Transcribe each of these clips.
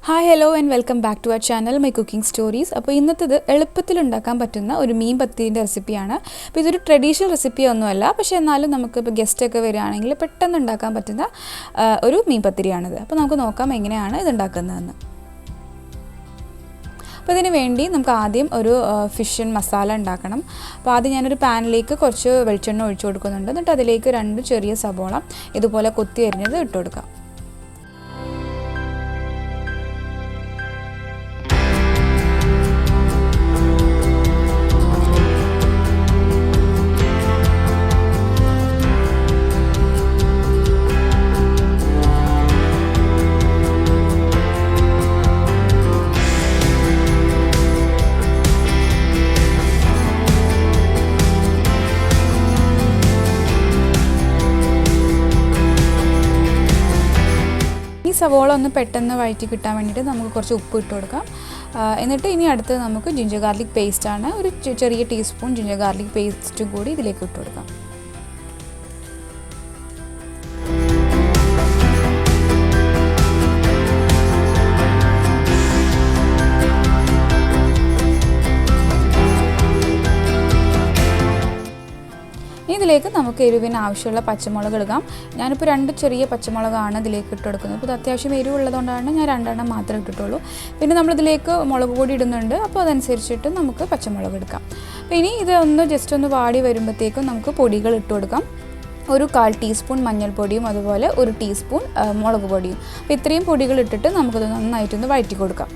Hi, hello and welcome back to our channel, My Cooking Stories. അപ്പോൾ ഇന്നത്തേത് എളുപ്പത്തിൽ ഉണ്ടാക്കാൻ പറ്റുന്ന ഒരു മീൻ പത്തിരിയുടെ റെസിപ്പിയാണ്. അപ്പോൾ ഇതൊരു ട്രഡീഷണൽ റെസിപ്പി ഒന്നുമല്ല, പക്ഷേ എന്നാലും നമുക്ക് ഇപ്പോൾ ഗസ്റ്റ് ഒക്കെ വരികയാണെങ്കിൽ പെട്ടെന്ന് ഉണ്ടാക്കാൻ പറ്റുന്ന ഒരു മീൻ പത്തിരിയാണിത്. അപ്പോൾ നമുക്ക് നോക്കാം എങ്ങനെയാണ് ഇത് ഉണ്ടാക്കുന്നതെന്ന്. അപ്പോൾ ഇതിന് വേണ്ടി നമുക്ക് ആദ്യം ഒരു ഫിഷ് മസാല ഉണ്ടാക്കണം. അപ്പോൾ ആദ്യം ഞാനൊരു പാനിലേക്ക് കുറച്ച് വെളിച്ചെണ്ണ ഒഴിച്ചു കൊടുക്കുന്നുണ്ട്. എന്നിട്ട് അതിലേക്ക് 2 ചെറിയ സബോള ഇതുപോലെ കൊത്തി അരിഞ്ഞത് ഇട്ട് കൊടുക്കാം. സവോള ഒന്ന് പെട്ടെന്ന് വഴറ്റി കിട്ടാൻ വേണ്ടിയിട്ട് നമുക്ക് കുറച്ച് ഉപ്പ് ഇട്ട് കൊടുക്കാം. എന്നിട്ട് ഇനി അടുത്ത് നമുക്ക് ജിഞ്ചർ ഗാർലിക് പേസ്റ്റാണ്, ഒരു ചെറിയ ടീസ്പൂൺ ജിഞ്ചർ ഗാർലിക് പേസ്റ്റും കൂടി ഇതിലേക്ക് ഇട്ട് കൊടുക്കാം. ഇതിലേക്ക് നമുക്ക് എരിവിന് ആവശ്യമുള്ള പച്ചമുളക് എടുക്കാം. ഞാനിപ്പോൾ 2 ചെറിയ പച്ചമുളകാണ് ഇതിലേക്ക് ഇട്ട് കൊടുക്കുന്നത്. അപ്പോൾ ഇത് അത്യാവശ്യം എരിവുള്ളതുകൊണ്ടാണ് ഞാൻ 2 എണ്ണം മാത്രമേ ഇട്ടിട്ടുള്ളൂ. പിന്നെ നമ്മളിതിലേക്ക് മുളക് പൊടി ഇടുന്നുണ്ട്, അപ്പോൾ അതനുസരിച്ചിട്ട് നമുക്ക് പച്ചമുളക് എടുക്കാം. അപ്പോൾ ഇനി ഇത് ജസ്റ്റ് ഒന്ന് വാടി വരുമ്പോഴത്തേക്കും നമുക്ക് പൊടികൾ ഇട്ട് കൊടുക്കാം. ഒരു 1/4 ടീസ്പൂൺ മഞ്ഞൾപ്പൊടിയും അതുപോലെ 1 ടീസ്പൂൺ മുളക് പൊടിയും. അപ്പോൾ ഇത്രയും പൊടികൾ ഇട്ടിട്ട് നമുക്കത് നന്നായിട്ടൊന്ന് വഴറ്റി കൊടുക്കാം.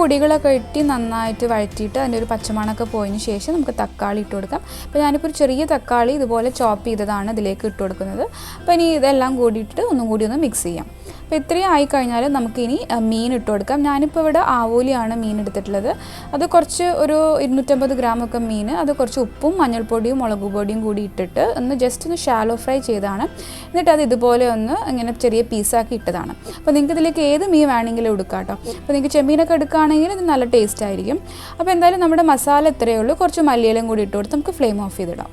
പൊടികളൊക്കെ ഇട്ട് നന്നായിട്ട് വഴറ്റിയിട്ട് അതിൻ്റെ ഒരു പച്ചമണമൊക്കെ പോയതിന് ശേഷം നമുക്ക് തക്കാളി ഇട്ട് കൊടുക്കാം. അപ്പോൾ ഞാനിപ്പോൾ ഒരു ചെറിയ തക്കാളി ഇതുപോലെ ചോപ്പ് ചെയ്തതാണ് ഇതിലേക്ക് ഇട്ട് കൊടുക്കുന്നത്. അപ്പോൾ ഇനി ഇതെല്ലാം കൂടിയിട്ട് ഒന്നും കൂടി ഒന്ന് മിക്സ് ചെയ്യാം. അപ്പോൾ ഇത്രയും ആയിക്കഴിഞ്ഞാൽ നമുക്കിനി മീൻ ഇട്ട് കൊടുക്കാം. ഞാനിപ്പോൾ ഇവിടെ ആവോലിയാണ് മീൻ എടുത്തിട്ടുള്ളത്. അത് കുറച്ച് ഒരു 250 ഗ്രാമൊക്കെ മീൻ, അത് കുറച്ച് ഉപ്പും മഞ്ഞൾപ്പൊടിയും മുളക് പൊടിയും കൂടി ഇട്ടിട്ട് ജസ്റ്റ് ഒന്ന് ഷാലോ ഫ്രൈ ചെയ്താണ്. എന്നിട്ട് അത് ഇതുപോലെ ഇങ്ങനെ ചെറിയ പീസാക്കി ഇട്ടതാണ്. അപ്പോൾ നിങ്ങൾക്ക് ഇതിലേക്ക് ഏത് മീൻ വേണമെങ്കിലും എടുക്കാം കേട്ടോ. അപ്പോൾ നിങ്ങൾക്ക് ചെമ്മീനൊക്കെ എടുക്കുകയാണെങ്കിൽ ഇത് നല്ല ടേസ്റ്റ് ആയിരിക്കും. അപ്പോൾ എന്തായാലും നമ്മുടെ മസാല ഇത്രയേ ഉള്ളൂ. കുറച്ച് മല്ലിയിലയും കൂടി ഇട്ട് കൊടുത്ത് നമുക്ക് ഫ്ലെയിം ഓഫ് ചെയ്തിടാം.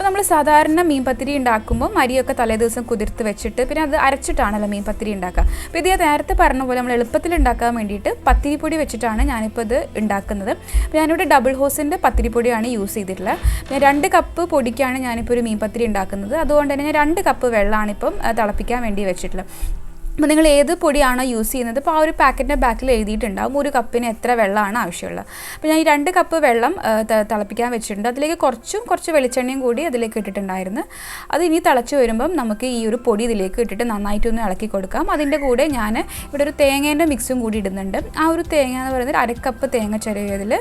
നമ്മൾ സാധാരണ മീൻ പത്തിരി ഉണ്ടാക്കുമ്പോൾ മരിയൊക്കെ തലേദിവസം കുതിർത്ത് വെച്ചിട്ട് പിന്നെ അത് അരച്ചിട്ടാണല്ലോ മീൻ പത്തിരി ഉണ്ടാക്കുക. അപ്പോൾ ഇത് നേരത്തെ പറഞ്ഞ പോലെ നമ്മൾ എളുപ്പത്തിൽ ഉണ്ടാക്കാൻ വേണ്ടിയിട്ട് പത്തിരി പൊടി വെച്ചിട്ടാണ് ഞാനിപ്പോൾ ഇത് ഉണ്ടാക്കുന്നത്. അപ്പോൾ ഞാനിവിടെ ഡബിൾ ഹോസിൻ്റെ പത്തിരി പൊടിയാണ് യൂസ് ചെയ്തിട്ടുള്ളത്. പിന്നെ 2 കപ്പ് പൊടിക്കാണ് ഞാനിപ്പോൾ ഒരു മീൻ പത്തിരി ഉണ്ടാക്കുന്നത്. അതുകൊണ്ട് തന്നെ ഞാൻ 2 കപ്പ് വെള്ളമാണ് ഇപ്പം തിളപ്പിക്കാൻ വേണ്ടി വെച്ചിട്ടുള്ളത്. അപ്പോൾ നിങ്ങൾ ഏത് പൊടിയാണോ യൂസ് ചെയ്യുന്നത്, അപ്പോൾ ആ ഒരു പാക്കറ്റിൻ്റെ ബാക്കിൽ എഴുതിയിട്ടുണ്ടാകും 1 കപ്പിന് എത്ര വെള്ളമാണ് ആവശ്യമുള്ളത്. അപ്പോൾ ഞാൻ ഈ 2 കപ്പ് വെള്ളം തിളപ്പിക്കാൻ വെച്ചിട്ടുണ്ട്. അതിലേക്ക് കുറച്ച് വെളിച്ചെണ്ണയും കൂടി അതിലേക്ക് ഇട്ടിട്ടുണ്ടായിരുന്നു. അത് ഇനി തിളച്ച് വരുമ്പം നമുക്ക് ഈ ഒരു പൊടി ഇതിലേക്ക് ഇട്ടിട്ട് നന്നായിട്ടൊന്ന് ഇളക്കി കൊടുക്കാം. അതിൻ്റെ കൂടെ ഞാൻ ഇവിടെ ഒരു തേങ്ങേൻ്റെ മിക്സും കൂടി ഇടുന്നുണ്ട്. ആ ഒരു തേങ്ങ എന്ന് പറയുന്നത് 1/2 കപ്പ് തേങ്ങ ചിരവിയതിൽ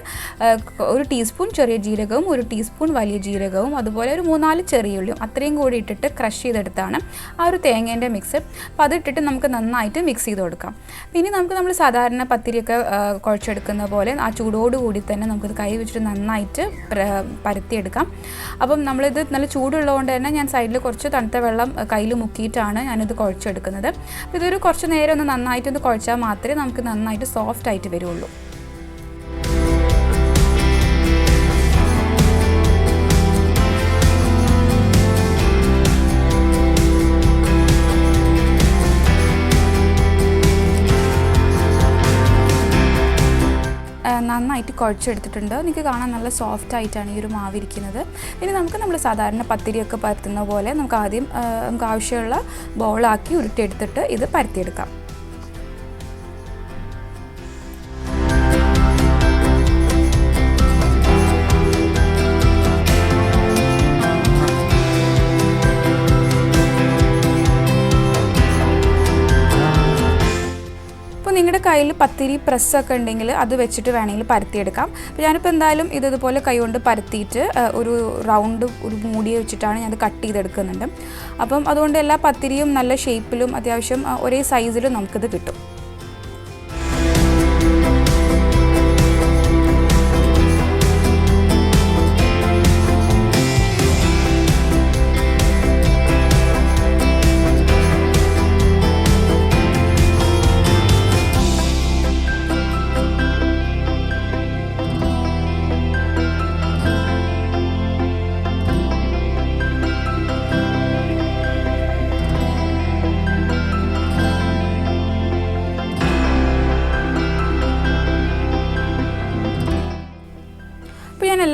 1 ടീസ്പൂൺ ചെറിയ ജീരകവും 1 ടീസ്പൂൺ വലിയ ജീരകവും അതുപോലെ ഒരു 3-4 ചെറിയ ഉള്ളിയും അത്രയും കൂടി ഇട്ടിട്ട് ക്രഷ് ചെയ്തെടുത്താണ് ആ ഒരു തേങ്ങേൻ്റെ മിക്സ്. അപ്പോൾ അതിട്ടിട്ട് നമുക്ക് നന്നായിട്ട് മിക്സ് ചെയ്ത് കൊടുക്കാം. പിന്നെ നമ്മൾ സാധാരണ പത്തിരിയൊക്കെ കുഴച്ചെടുക്കുന്ന പോലെ ആ ചൂടോടുകൂടി തന്നെ നമുക്കത് കൈ വെച്ചിട്ട് നന്നായിട്ട് പരത്തിയെടുക്കാം. അപ്പം നമ്മളിത് നല്ല ചൂടുള്ളതുകൊണ്ട് തന്നെ ഞാൻ സൈഡിൽ കുറച്ച് തണുത്ത വെള്ളം കയ്യിൽ മുക്കിയിട്ടാണ് ഞാനിത് കുഴച്ചെടുക്കുന്നത്. അപ്പോൾ ഇതൊരു കുറച്ച് നേരം നന്നായിട്ടൊന്ന് കുഴച്ചാൽ മാത്രമേ നമുക്ക് നന്നായിട്ട് സോഫ്റ്റ് ആയിട്ട് വരുള്ളൂ. നന്നായിട്ട് കുഴച്ചെടുത്തിട്ടുണ്ട്. നിങ്ങൾക്ക് കാണാൻ നല്ല സോഫ്റ്റ് ആയിട്ടാണ് ഈ ഒരു മാവിരിക്കുന്നത്. ഇനി നമ്മൾ സാധാരണ പത്തിരിയൊക്കെ പരത്തുന്ന പോലെ നമുക്ക് ആദ്യം നമുക്ക് ആവശ്യമുള്ള ബൗളാക്കി ഉരുട്ടിയെടുത്തിട്ട് ഇത് പരത്തിയെടുക്കാം. നിങ്ങളുടെ കയ്യിൽ പത്തിരി പ്രസ്സൊക്കെ ഉണ്ടെങ്കിൽ അത് വെച്ചിട്ട് വേണമെങ്കിൽ പരത്തിയെടുക്കാം. അപ്പോൾ ഞാനിപ്പോൾ എന്തായാലും ഇതുപോലെ കൈ കൊണ്ട് പരത്തിയിട്ട് ഒരു റൗണ്ട് ഒരു മൂടി വെച്ചിട്ടാണ് ഞാൻ കട്ട് ചെയ്തെടുക്കുന്നുണ്ട്. അപ്പം അതുകൊണ്ട് എല്ലാ പത്തിരിയും നല്ല ഷേപ്പിലും അത്യാവശ്യം ഒരേ സൈസിലും നമുക്കിത് കിട്ടും.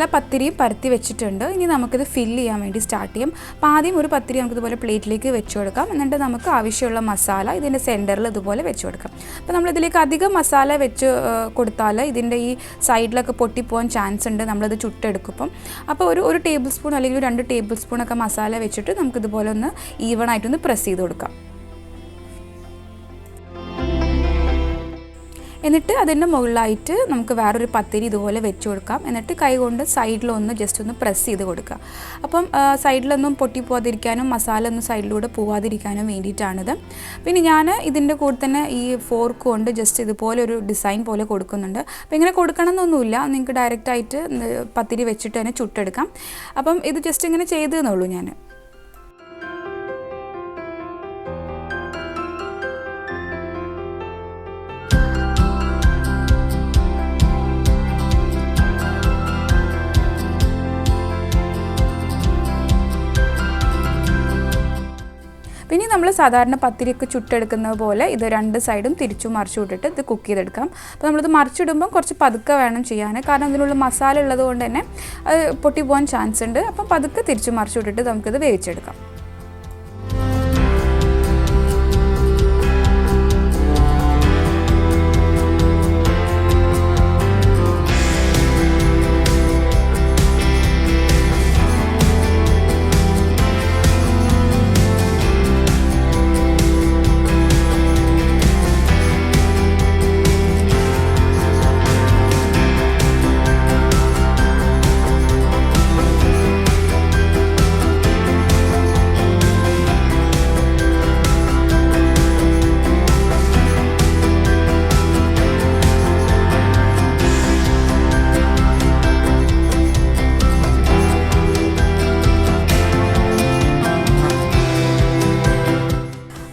എല്ലാ പത്തിരിയും പരത്തി വെച്ചിട്ടുണ്ട്. ഇനി നമുക്കിത് ഫില്ല് ചെയ്യാൻ വേണ്ടി സ്റ്റാർട്ട് ചെയ്യാം. അപ്പോൾ ആദ്യം ഒരു പത്തിരി നമുക്കിതുപോലെ പ്ലേറ്റിലേക്ക് വെച്ച് കൊടുക്കാം. എന്നിട്ട് നമുക്ക് ആവശ്യമുള്ള മസാല ഇതിൻ്റെ സെൻറ്ററിൽ ഇതുപോലെ വെച്ച് കൊടുക്കാം. അപ്പോൾ നമ്മളിതിലേക്ക് അധികം മസാല വെച്ച് കൊടുത്താൽ ഇതിൻ്റെ ഈ സൈഡിലൊക്കെ പൊട്ടിപ്പോകാൻ ചാൻസ് ഉണ്ട്, നമ്മളത് ചുട്ടെടുക്കുമ്പം. അപ്പോൾ ഒരു ടേബിൾ സ്പൂൺ അല്ലെങ്കിൽ 2 ടേബിൾ സ്പൂണൊക്കെ മസാല വെച്ചിട്ട് നമുക്കിതുപോലെ ഒന്ന് ഈവണായിട്ടൊന്ന് പ്രസ് ചെയ്ത് കൊടുക്കാം. എന്നിട്ട് അതിൻ്റെ മുകളിലായിട്ട് നമുക്ക് വേറൊരു പത്തിരി ഇതുപോലെ വെച്ച് കൊടുക്കാം. എന്നിട്ട് കൈ കൊണ്ട് സൈഡിലൊന്ന് ജസ്റ്റ് ഒന്ന് പ്രസ് ചെയ്ത് കൊടുക്കുക. അപ്പം സൈഡിലൊന്നും പൊട്ടിപ്പോകാതിരിക്കാനും മസാല ഒന്നും സൈഡിലൂടെ പോവാതിരിക്കാനും വേണ്ടിയിട്ടാണിത്. പിന്നെ ഞാൻ ഇതിൻ്റെ കൂടെ തന്നെ ഈ ഫോർക്ക് കൊണ്ട് ജസ്റ്റ് ഇതുപോലെ ഒരു ഡിസൈൻ പോലെ കൊടുക്കുന്നുണ്ട്. അപ്പോൾ ഇങ്ങനെ കൊടുക്കണം എന്നൊന്നുമില്ല, നിങ്ങൾക്ക് ഡയറക്റ്റായിട്ട് പത്തിരി വെച്ചിട്ട് തന്നെ ചുട്ടെടുക്കാം. അപ്പം ഇത് ജസ്റ്റ് ഇങ്ങനെ ചെയ്തതെന്നുള്ളൂ ഞാൻ. പിന്നെ നമ്മൾ സാധാരണ പത്തിരിയൊക്കെ ചുട്ടെടുക്കുന്നത് പോലെ ഇത് 2 സൈഡും തിരിച്ചും മറിച്ചു വിട്ടിട്ട് ഇത് കുക്ക് ചെയ്തെടുക്കാം. അപ്പോൾ നമ്മളിത് മറിച്ചിടുമ്പം കുറച്ച് പതുക്കെ വേണം ചെയ്യാൻ, കാരണം അതിനുള്ള മസാല ഉള്ളത് കൊണ്ട് തന്നെ അത് പൊട്ടിപ്പോകാൻ ചാൻസ് ഉണ്ട്. അപ്പം പതുക്കെ തിരിച്ചും മറിച്ചു വിട്ടിട്ട് നമുക്കിത് വേവിച്ചെടുക്കാം.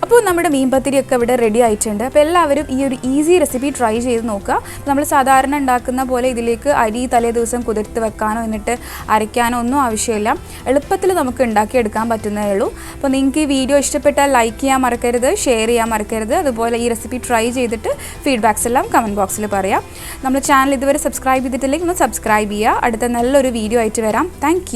അപ്പോൾ നമ്മുടെ മീൻ പത്തിരിയൊക്കെ ഇവിടെ റെഡി ആയിട്ടുണ്ട്. അപ്പോൾ എല്ലാവരും ഈ ഒരു ഈസി റെസിപ്പി ട്രൈ ചെയ്ത് നോക്കുക. നമ്മൾ സാധാരണ ഉണ്ടാക്കുന്ന പോലെ ഇതിലേക്ക് അരി തലേ ദിവസം കുതിർത്ത് വെക്കാനോ എന്നിട്ട് അരയ്ക്കാനോ ഒന്നും ആവശ്യമില്ല. എളുപ്പത്തിൽ നമുക്ക് ഉണ്ടാക്കിയെടുക്കാൻ പറ്റുന്നതേ ഉള്ളൂ. അപ്പോൾ നിങ്ങൾക്ക് ഈ വീഡിയോ ഇഷ്ടപ്പെട്ടാൽ ലൈക്ക് ചെയ്യാൻ മറക്കരുത്, ഷെയർ ചെയ്യാൻ മറക്കരുത്. അതുപോലെ ഈ റെസിപ്പി ട്രൈ ചെയ്തിട്ട് ഫീഡ്ബാക്സ് എല്ലാം കമൻറ്റ് ബോക്സിൽ പറയാം. നമ്മുടെ ചാനൽ ഇതുവരെ സബ്സ്ക്രൈബ് ചെയ്തിട്ടില്ലെങ്കിൽ ഒന്ന് സബ്സ്ക്രൈബ് ചെയ്യുക. അടുത്ത നല്ലൊരു വീഡിയോ ആയിട്ട് വരാം. താങ്ക്